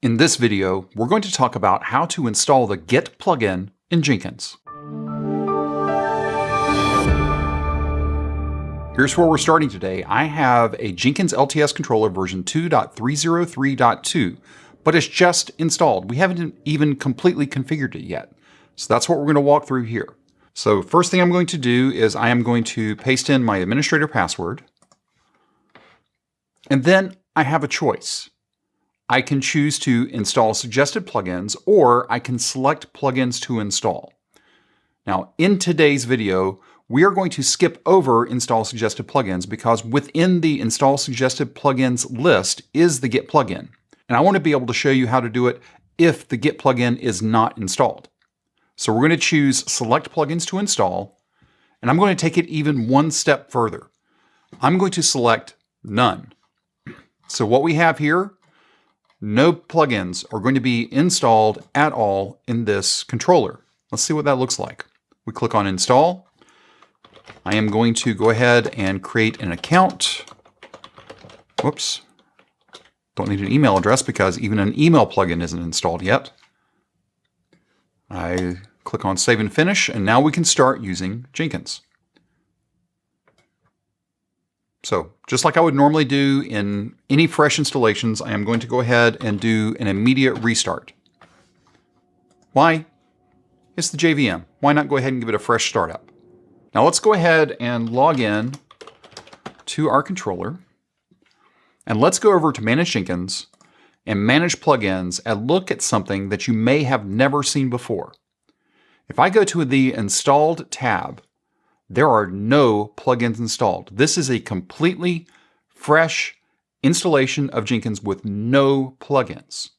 In this video, we're going to talk about how to install the Git plugin in Jenkins. Here's where we're starting today. I have a Jenkins LTS controller version 2.303.2, but it's just installed. We haven't even completely configured it yet. So that's what we're going to walk through here. So first thing I'm going to do is I am going to paste in my administrator password. And then I have a choice. I can choose to install suggested plugins, or I can select plugins to install. Now, in today's video, we are going to skip over install suggested plugins because within the install suggested plugins list is the Git plugin. And I want to be able to show you how to do it if the Git plugin is not installed. So we're going to choose select plugins to install, and I'm going to take it even one step further. I'm going to select none. So what we have here, no plugins are going to be installed at all in this controller. Let's see what that looks like. We click on install. I am going to go ahead and create an account. Whoops. Don't need an email address because even an email plugin isn't installed yet. I click on save and finish, and now we can start using Jenkins. So just like I would normally do in any fresh installations, I am going to go ahead and do an immediate restart. Why? It's the JVM. Why not go ahead and give it a fresh startup? Now let's go ahead and log in to our controller. And let's go over to Manage Jenkins and Manage Plugins and look at something that you may have never seen before. If I go to the Installed tab, there are no plugins installed. This is a completely fresh installation of Jenkins with no plugins.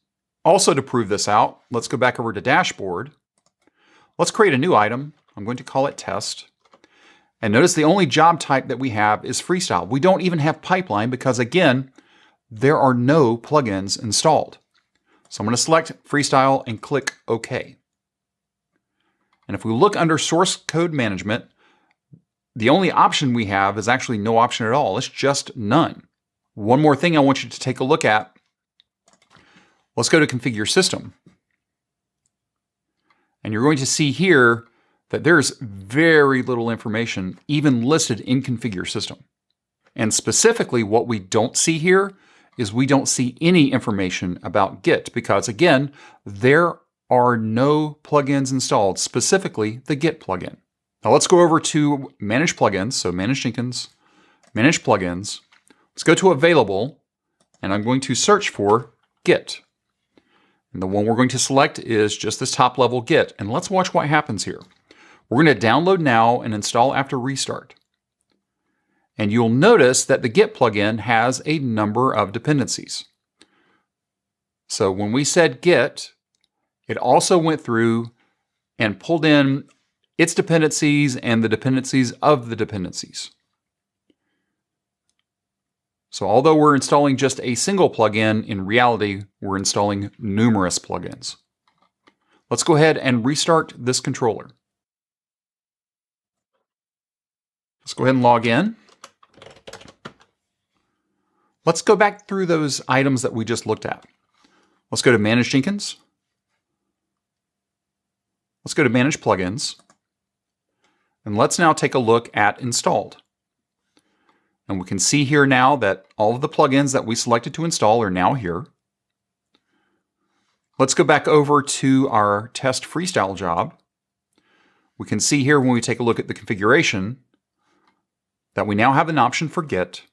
Also, to prove this out, let's go back over to Dashboard. Let's create a new item. I'm going to call it Test. And notice the only job type that we have is Freestyle. We don't even have Pipeline because, again, there are no plugins installed. So I'm going to select Freestyle and click OK. And if we look under Source Code Management, the only option we have is actually no option at all. It's just none. One more thing I want you to take a look at. Let's go to Configure System. And you're going to see here that there's very little information even listed in Configure System. And specifically what we don't see here is we don't see any information about Git because, again, there are no plugins installed, specifically the Git plugin. Now let's go over to Manage Plugins. So Manage Jenkins, Manage Plugins. Let's go to Available, and I'm going to search for Git. And the one we're going to select is just this top level Git. And let's watch what happens here. We're going to download now and install after restart. And you'll notice that the Git plugin has a number of dependencies. So when we said Git, it also went through and pulled in its dependencies and the dependencies of the dependencies. So although we're installing just a single plugin, in reality, we're installing numerous plugins. Let's go ahead and restart this controller. Let's go ahead and log in. Let's go back through those items that we just looked at. Let's go to Manage Jenkins. Let's go to Manage Plugins. And let's now take a look at Installed. And we can see here now that all of the plugins that we selected to install are now here. Let's go back over to our Test Freestyle job. We can see here when we take a look at the configuration that we now have an option for Git.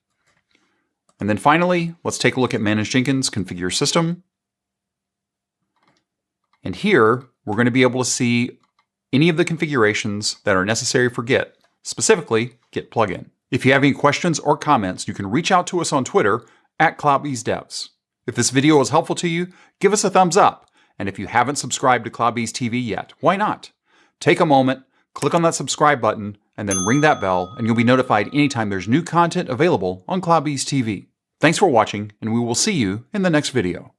And then finally, let's take a look at Manage Jenkins, Configure System. And here, we're going to be able to see any of the configurations that are necessary for Git, specifically Git plugin. If you have any questions or comments, you can reach out to us on Twitter at CloudBeesDevs. If this video was helpful to you, give us a thumbs up. And if you haven't subscribed to CloudBees TV yet, why not? Take a moment, click on that subscribe button, and then ring that bell, and you'll be notified anytime there's new content available on CloudBees TV. Thanks for watching, and we will see you in the next video.